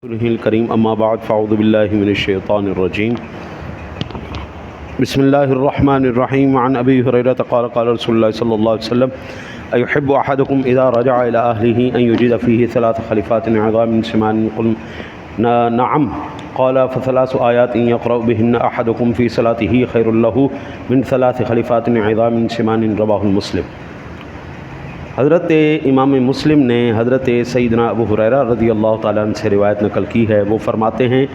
الکریم اما بعد فاعوذ باللہ من الشیطان الرجیم بسم اللہ الرحمن الرحیم عن ابی ہریرہ قال قال رسول اللہ صلی اللہ علیہ وسلم ایحب احدکم اذا رجع الى اہلہ ان یجد فیہ ثلاث خلیفات عظام من سمان قلنا نعم قال فثلاث آیات یقرأ بهن احدکم فی صلاتہ خیر له من ثلاث خلیفات عظام من سمان رواہ مسلم۔ حضرت امام مسلم نے حضرت سیدنا ابو ہریرہ رضی اللہ تعالیٰ عنہ سے روایت نقل کی ہے۔ وہ فرماتے ہیں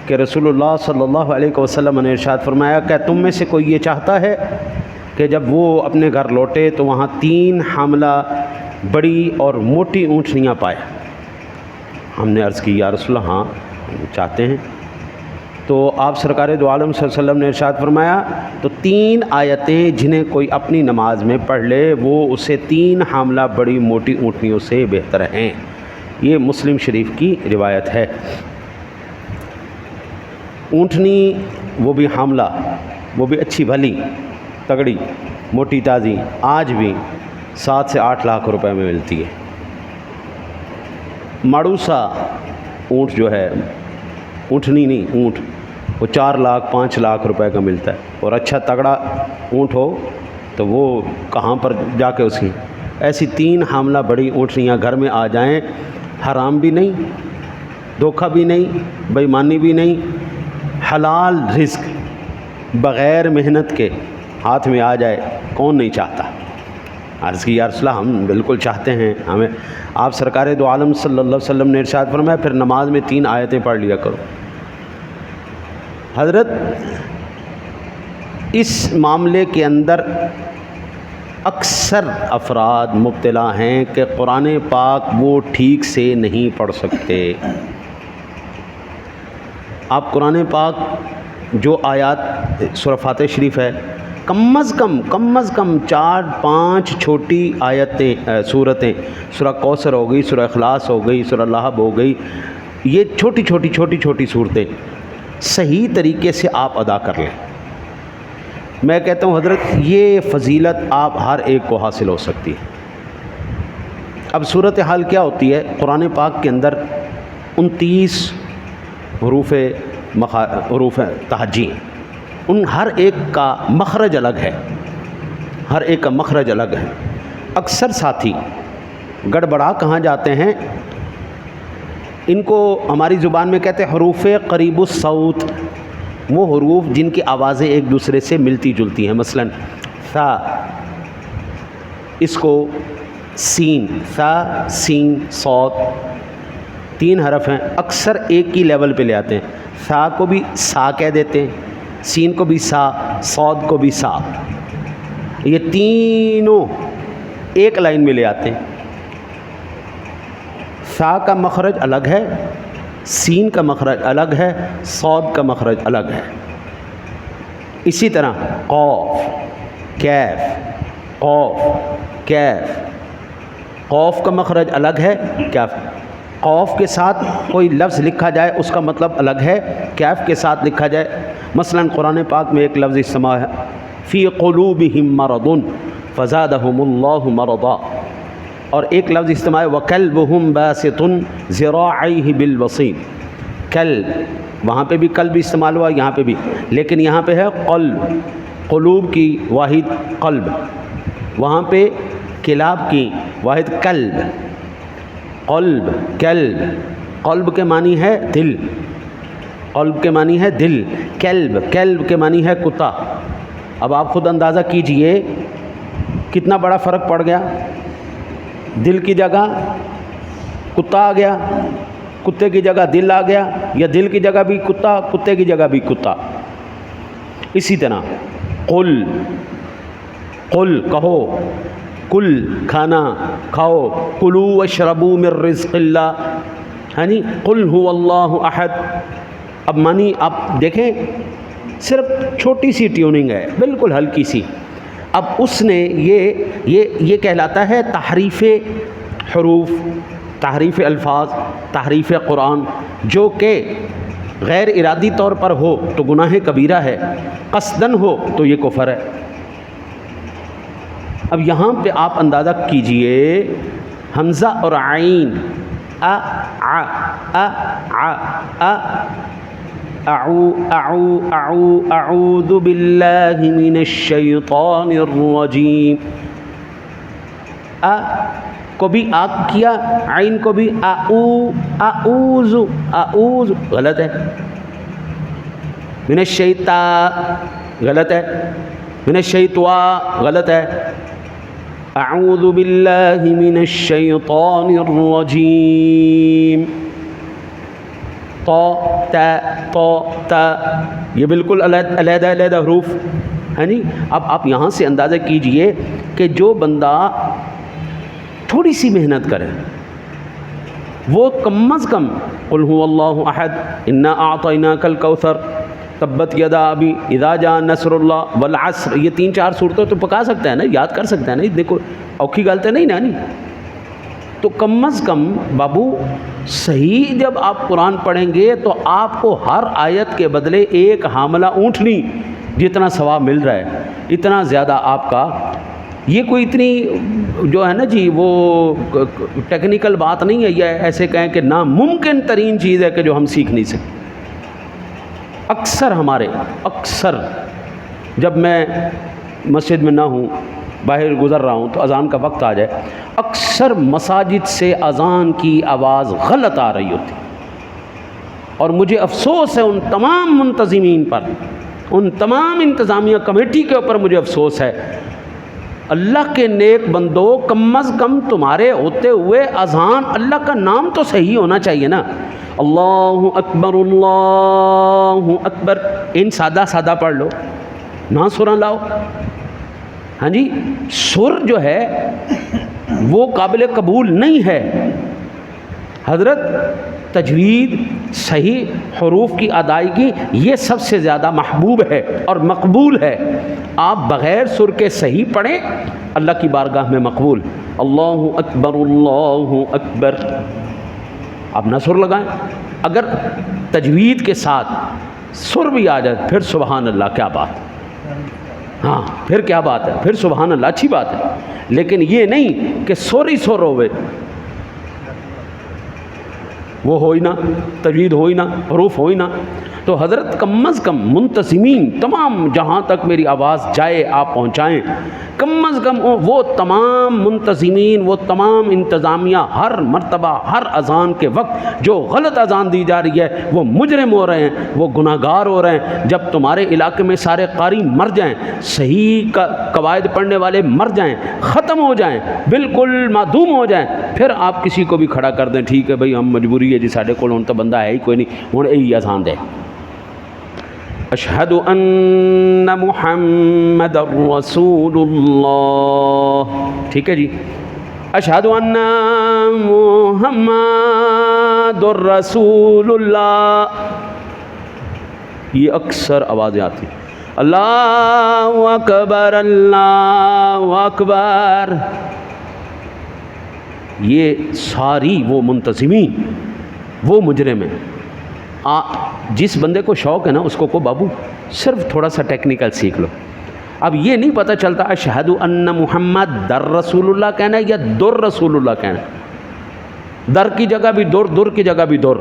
کہ رسول اللہ صلی اللہ علیہ وسلم نے ارشاد فرمایا کہ تم میں سے کوئی یہ چاہتا ہے کہ جب وہ اپنے گھر لوٹے تو وہاں 3 حاملہ بڑی اور موٹی اونٹنیاں پائے۔ ہم نے عرض کی یا رسول اللہ ہاں چاہتے ہیں۔ تو آپ سرکار دو عالم صلی اللہ علیہ وسلم نے ارشاد فرمایا تو 3 آیتیں جنہیں کوئی اپنی نماز میں پڑھ لے وہ اسے 3 حاملہ بڑی موٹی اونٹنیوں سے بہتر ہیں۔ یہ مسلم شریف کی روایت ہے۔ اونٹنی وہ بھی حاملہ، وہ بھی اچھی بھلی تگڑی موٹی تازی، آج بھی 7 سے 8 لاکھ روپے میں ملتی ہے۔ ماڑوسا اونٹ جو ہے، اونٹنی نہیں اونٹ، وہ 4 لاکھ 5 لاکھ روپے کا ملتا ہے، اور اچھا تگڑا اونٹ ہو تو وہ کہاں پر جا کے اس کی ایسی 3 حاملہ بڑی اونٹنیاں گھر میں آ جائیں، حرام بھی نہیں، دھوکہ بھی نہیں، بے ایمانی بھی نہیں، حلال رزق بغیر محنت کے ہاتھ میں آ جائے، کون نہیں چاہتا؟ عرض کی یا رسول اللہ ہم بالکل چاہتے ہیں، ہمیں آپ سرکار دو عالم صلی اللہ علیہ وسلم نے ارشاد فرمایا پھر نماز میں 3 آیتیں پڑھ لیا کرو۔ حضرت اس معاملے کے اندر اکثر افراد مبتلا ہیں کہ قرآن پاک وہ ٹھیک سے نہیں پڑھ سکتے۔ آپ قرآن پاک جو آیات سورہ فاتحہ شریف ہے، کم از کم 4-5 چھوٹی آیتیں سورتیں، سورہ کوثر ہو گئی، سورہ اخلاص ہو گئی، سورہ لہب ہو گئی، یہ چھوٹی صورتیں صحیح طریقے سے آپ ادا کر لیں۔ میں کہتا ہوں حضرت یہ فضیلت آپ ہر ایک کو حاصل ہو سکتی ہے۔ اب صورتحال کیا ہوتی ہے؟ قرآن پاک کے اندر 29 حروف تہجی ہیں، ان ہر ایک کا مخرج الگ ہے، ہر ایک کا مخرج الگ ہے۔ اکثر ساتھی گڑبڑا کہاں جاتے ہیں؟ ان کو ہماری زبان میں کہتے ہیں حروف قریب الصوت، وہ حروف جن کی آوازیں ایک دوسرے سے ملتی جلتی ہیں۔ مثلا ثا، اس کو سین، ثا سین صاد، 3 حرف ہیں، اکثر ایک ہی لیول پہ لے آتے ہیں۔ ثا کو بھی سا کہہ دیتے ہیں، سین کو بھی سا، صاد کو بھی سا، یہ تینوں ایک لائن میں لے آتے ہیں۔ ثا کا مخرج الگ ہے، سین کا مخرج الگ ہے، صاد کا مخرج الگ ہے۔ اسی طرح قاف، کیف، قاف، کیف، قاف کا مخرج الگ ہے، کیف، قاف کے ساتھ کوئی لفظ لکھا جائے اس کا مطلب الگ ہے، کیف کے ساتھ لکھا جائے۔ مثلا قرآن پاک میں ایک لفظ استعمال ہے فی قلوبہم مرض فزادہم اللہ مرضا، اور ایک لفظ استعمال ہے وَكَلْبُهُمْ بَاسِطٌ ذِرَاعَيْهِ بِالْوَصِيدِ، کلب، وہاں پہ بھی کلب استعمال ہوا، یہاں پہ بھی، لیکن یہاں پہ ہے قلب، قلوب کی واحد قلب، وہاں پہ کلاب کی واحد کلب، قلب، کلب، قلب کے معنی ہے دل، قلب کے معنی ہے دل، کلب، کلب کے معنی ہے کتا۔ اب آپ خود اندازہ کیجئے کتنا بڑا فرق پڑ گیا، دل کی جگہ کتا آ گیا، کتے کی جگہ دل آ گیا، یا دل کی جگہ بھی کتا، کتے کی جگہ بھی کتا۔ اسی طرح قل، قل کہو، کل کھانا کھاؤ، کلوا واشربوا من رزق اللہ، یعنی قل هو اللہ احد۔ اب معنی آپ دیکھیں صرف چھوٹی سی ٹیوننگ ہے، بالکل ہلکی سی۔ اب اس نے یہ کہلاتا ہے تحریف حروف، تحریف الفاظ، تحریف قرآن، جو کہ غیر ارادی طور پر ہو تو گناہ کبیرہ ہے، قصدن ہو تو یہ کفر ہے۔ اب یہاں پہ آپ اندازہ کیجئے حمزہ اور عین اعوذ باللہ من الشیطان الرجیم. کو بھی آ کیا, عین کو بھی اعوذ غلط ہے. من الشیطان غلط ہے. من الشیطان غلط ہے. اعوذ باللہ من الشیطان الرجیم. تا یہ بالکل علیحدہ علیحدہ حروف ہیں جی. اب آپ یہاں سے اندازہ کیجئے کہ جو بندہ تھوڑی سی محنت کرے وہ کم از کم قل هو اللہ احد, انا اعطیناک الکوثر, تبت یدا ابی اذا جاء نصر اللہ, والعصر, یہ 3-4 صورتیں تو پکا سکتا ہے نا, یاد کر سکتا ہے نا. دیکھو اوکھی گل تو نہیں نا نہیں. تو کم از کم بابو صحیح جب آپ قرآن پڑھیں گے تو آپ کو ہر آیت کے بدلے ایک حاملہ اونٹنی جتنا ثواب مل رہا ہے, اتنا زیادہ آپ کا. یہ کوئی اتنی جو ہے نا جی وہ ٹیکنیکل بات نہیں ہے, یہ ایسے کہیں کہ ناممکن ترین چیز ہے کہ جو ہم سیکھ نہیں سکتے. اکثر جب میں مسجد میں نہ ہوں, باہر گزر رہا ہوں, تو اذان کا وقت آ جائے, اکثر مساجد سے اذان کی آواز غلط آ رہی ہوتی, اور مجھے افسوس ہے ان تمام منتظمین پر, ان تمام انتظامیہ کمیٹی کے اوپر مجھے افسوس ہے. اللہ کے نیک بندو, کم از کم تمہارے ہوتے ہوئے اذان, اللہ کا نام تو صحیح ہونا چاہیے نا. اللہ اکبر اللہ اکبر, ان سادہ پڑھ لو, نہ سریں لاؤ. ہاں جی, سر جو ہے وہ قابل قبول نہیں ہے حضرت. تجوید, صحیح حروف کی ادائیگی, یہ سب سے زیادہ محبوب ہے اور مقبول ہے. آپ بغیر سر کے صحیح پڑھیں, اللہ کی بارگاہ میں مقبول. اللہ اکبر اللہ اکبر, آپ نہ سر لگائیں. اگر تجوید کے ساتھ سر بھی آ جائے پھر سبحان اللہ, کیا بات, ہاں پھر کیا بات ہے, پھر سبحان اللہ اچھی بات ہے. لیکن یہ نہیں کہ سر ہی سر ہوئے, وہ ہوئی نہ, تجوید ہوئی نہ, حروف ہوئی نہ. تو حضرت کم از کم منتظمین تمام, جہاں تک میری آواز جائے آپ پہنچائیں, کم از کم وہ تمام منتظمین, وہ تمام انتظامیہ ہر مرتبہ ہر اذان کے وقت جو غلط اذان دی جا رہی ہے وہ مجرم ہو رہے ہیں, وہ گناہگار ہو رہے ہیں. جب تمہارے علاقے میں سارے قاری مر جائیں, صحیح قواعد پڑھنے والے مر جائیں, ختم ہو جائیں, بالکل معدوم ہو جائیں, پھر آپ کسی کو بھی کھڑا کر دیں, ٹھیک ہے بھائی ہم مجبوری ہے جی, ساڈے کول ہن تو بندہ ہے ہی کوئی نہیں, ہن یہی اذان دے. اشہد ان محمد رسول اللہ, ٹھیک ہے جی, اشہد ان محمد رسول اللہ. یہ اکثر آوازیں آتی ہیں, اللہ اکبر اللہ اکبر. یہ ساری وہ منتظمین, وہ مجرم ہیں. جس بندے کو شوق ہے نا اس کو بابو صرف تھوڑا سا ٹیکنیکل سیکھ لو. اب یہ نہیں پتہ چلتا اشہد ان محمد در رسول اللہ کہنا ہے یا در رسول اللہ کہنا ہے. در کی جگہ بھی در, در کی جگہ بھی در,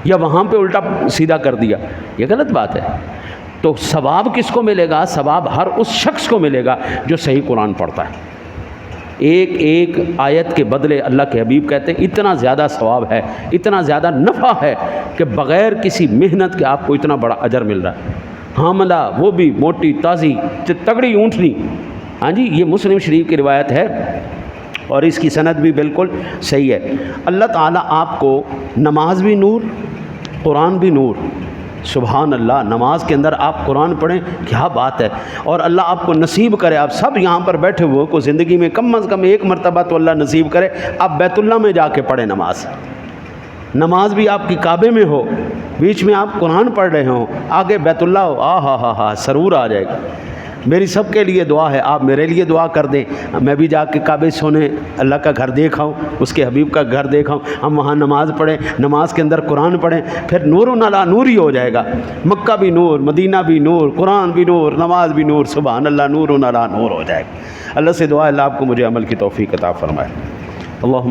یا وہاں پہ الٹا سیدھا کر دیا, یہ غلط بات ہے. تو ثواب کس کو ملے گا؟ ثواب ہر اس شخص کو ملے گا جو صحیح قرآن پڑھتا ہے. ایک ایک آیت کے بدلے اللہ کے حبیب کہتے ہیں اتنا زیادہ ثواب ہے, اتنا زیادہ نفع ہے کہ بغیر کسی محنت کے آپ کو اتنا بڑا اجر مل رہا ہے. حاملہ, وہ بھی موٹی تازی تگڑی اونٹنی. ہاں جی, یہ مسلم شریف کی روایت ہے اور اس کی سند بھی بالکل صحیح ہے. اللہ تعالیٰ آپ کو نماز بھی نور, قرآن بھی نور. سبحان اللہ, نماز کے اندر آپ قرآن پڑھیں, کیا بات ہے. اور اللہ آپ کو نصیب کرے, آپ سب یہاں پر بیٹھے ہوئے کو زندگی میں کم از کم ایک مرتبہ تو اللہ نصیب کرے آپ بیت اللہ میں جا کے پڑھیں نماز. نماز بھی آپ کی کعبے میں ہو, بیچ میں آپ قرآن پڑھ رہے ہوں, آگے بیت اللہ ہو, ہاں سرور آ جائے گا. میری سب کے لیے دعا ہے, آپ میرے لیے دعا کر دیں, میں بھی جا کے کعبے سونے اللہ کا گھر دیکھا ہوں, اس کے حبیب کا گھر دیکھا ہوں. ہم وہاں نماز پڑھیں, نماز کے اندر قرآن پڑھیں, پھر نور علی نور ہی ہو جائے گا. مکہ بھی نور, مدینہ بھی نور, قرآن بھی نور, نماز بھی نور. سبحان اللہ, نور علی نور ہو جائے گا. اللہ سے دعا ہے اللہ آپ کو مجھے عمل کی توفیق عطا فرمائے. اللہم